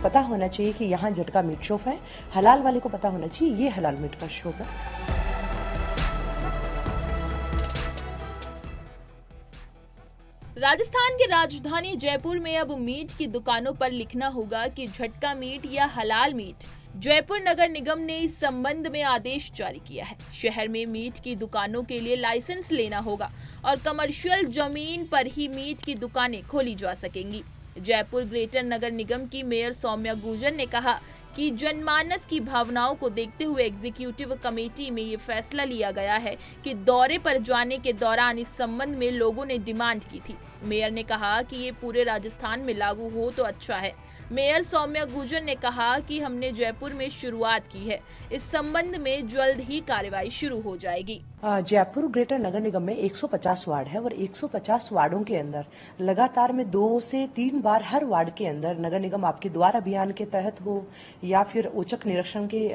पता होना चाहिए कि यहाँ झटका मीट शॉप है, हलाल वाले को पता होना चाहिए ये हलाल मीट का शॉप है। राजस्थान की राजधानी जयपुर में अब मीट की दुकानों पर लिखना होगा कि झटका मीट या हलाल मीट। जयपुर नगर निगम ने इस संबंध में आदेश जारी किया है। शहर में मीट की दुकानों के लिए लाइसेंस लेना होगा और कमर्शियल जमीन पर ही मीट की दुकानें खोली जा सकेंगी। जयपुर ग्रेटर नगर निगम की मेयर सौम्या गुर्जर ने कहा कि जनमानस की भावनाओं को देखते हुए एग्जीक्यूटिव कमेटी में ये फैसला लिया गया है कि दौरे पर जाने के दौरान इस संबंध में लोगों ने डिमांड की थी। मेयर ने कहा कि ये पूरे राजस्थान में लागू हो तो अच्छा है। मेयर सौम्या गुर्जर ने कहा कि हमने जयपुर में शुरुआत की है, इस संबंध में जल्द ही कार्रवाई शुरू हो जाएगी। जयपुर ग्रेटर नगर निगम में 150 वार्ड है और 150 वार्डों के अंदर लगातार में 2 से 3 बार हर वार्ड के अंदर नगर निगम आपके द्वार अभियान के तहत हो या फिर औचक निरीक्षण के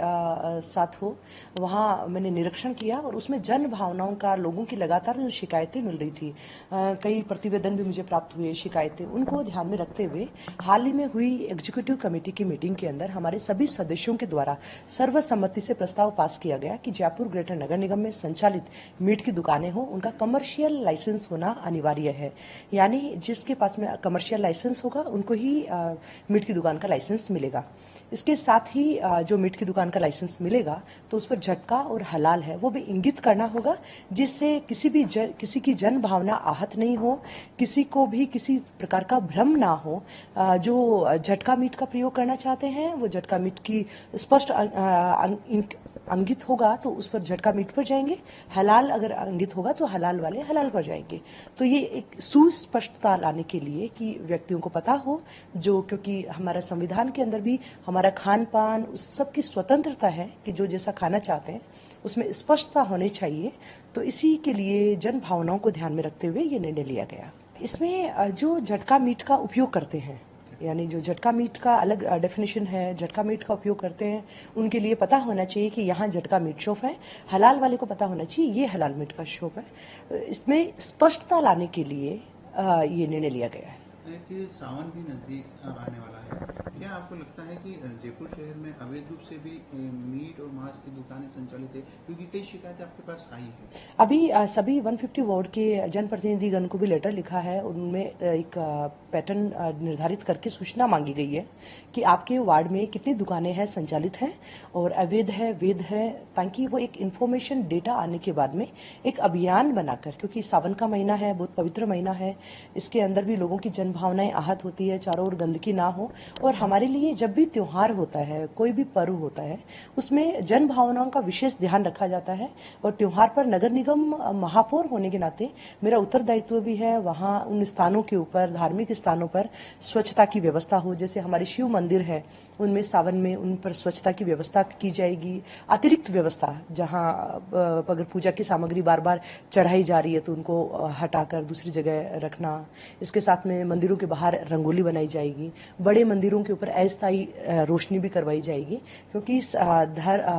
साथ हो, वहां मैंने निरीक्षण किया और उसमें जन भावनाओं का लोगों की लगातार जो शिकायतें मिल रही थी, कई प्रतिवेदन भी मुझे प्राप्त हुए शिकायतें, उनको ध्यान में रखते हुए हाल ही में हुई एग्जीक्यूटिव कमेटी की मीटिंग के अंदर हमारे सभी सदस्यों के द्वारा सर्वसम्मति से प्रस्ताव पास किया गया कि जयपुर ग्रेटर नगर निगम में संचालित मीट की दुकानें हो उनका कमर्शियल लाइसेंस होना अनिवार्य है। यानी जिसके पास में कमर्शियल लाइसेंस होगा उनको ही मीट की दुकान का लाइसेंस मिलेगा। इसके साथ ही जो मीट की दुकान का लाइसेंस मिलेगा तो उस पर झटका और हलाल है वो भी इंगित करना होगा, जिससे किसी की जन भावना आहत नहीं हो, किसी को भी किसी प्रकार का भ्रम ना हो। जो झटका मीट का प्रयोग करना चाहते हैं वो झटका मीट की स्पष्ट अंकित होगा तो उस पर झटका मीट पर जाएंगे, हलाल अगर अंकित होगा तो हलाल वाले हलाल पर जाएंगे। तो ये एक सुस्पष्टता लाने के लिए कि व्यक्तियों को पता हो, जो क्योंकि हमारा संविधान के अंदर भी हमारा खान पान उस सब की स्वतंत्रता है कि जो जैसा खाना चाहते हैं उसमें स्पष्टता होनी चाहिए। तो इसी के लिए जन भावनाओं को ध्यान में रखते हुए ये निर्णय लिया गया। इसमें जो झटका मीट का उपयोग करते हैं, यानी जो झटका मीट का अलग डेफिनेशन है, झटका मीट का उपयोग करते हैं, उनके लिए पता होना चाहिए कि यहाँ झटका मीट शॉप है, हलाल वाले को पता होना चाहिए ये हलाल मीट का शॉप है। इसमें स्पष्टता लाने के लिए ये निर्णय लिया गया है। कि सावन भी नजदीक आने वाला है, क्या आपको लगता है कि जयपुर शहर में अवैध रूप से भी मीट और मांस की दुकानें संचालित है? क्योंकि कई शिकायतें आपके पास आई है। अभी सभी 150 वार्ड के जनप्रतिनिधिगण को भी लेटर लिखा है, उनमें एक पैटर्न निर्धारित करके सूचना मांगी गई है कि आपके वार्ड में कितनी दुकानें हैं संचालित हैं और अवैध है वैध है, ताकि वो एक इन्फॉर्मेशन डेटा आने के बाद में एक अभियान बनाकर, क्योंकि सावन का महीना है, बहुत पवित्र महीना है, इसके अंदर भी लोगों की जन भावनाएं आहत होती है, चारों ओर गंदगी ना हो। और हमारे लिए जब भी त्योहार होता है, कोई भी पर्व होता है, उसमें जन भावनाओं का विशेष ध्यान रखा जाता है। और त्योहार पर नगर निगम महापौर होने के नाते मेरा उत्तरदायित्व भी है वहां उन स्थानों के ऊपर, धार्मिक स्थानों पर स्वच्छता की व्यवस्था हो। जैसे हमारे शिव मंदिर है, उनमें सावन में उन पर स्वच्छता की व्यवस्था की जाएगी। अतिरिक्त व्यवस्था, जहां अगर पूजा की सामग्री बार बार चढ़ाई जा रही है तो उनको हटाकर दूसरी जगह रखना। इसके साथ में मंदिरों के बाहर रंगोली बनाई जाएगी, बड़े मंदिरों के ऊपर अस्थायी रोशनी भी करवाई जाएगी, क्योंकि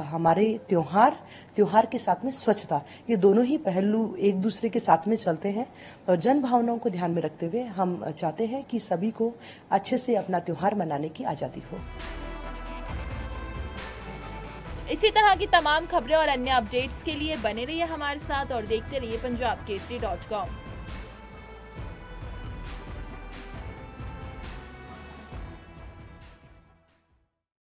हमारे त्योहार के साथ में स्वच्छता, ये दोनों ही पहलू एक दूसरे के साथ में चलते हैं। और जन भावनाओं को ध्यान में रखते हुए हम चाहते हैं कि सभी को अच्छे से अपना त्योहार मनाने की आजादी हो। इसी तरह की तमाम खबरें और अन्य अपडेट्स के लिए बने रहिए हमारे साथ और देखते रहिए punjabkesari.com।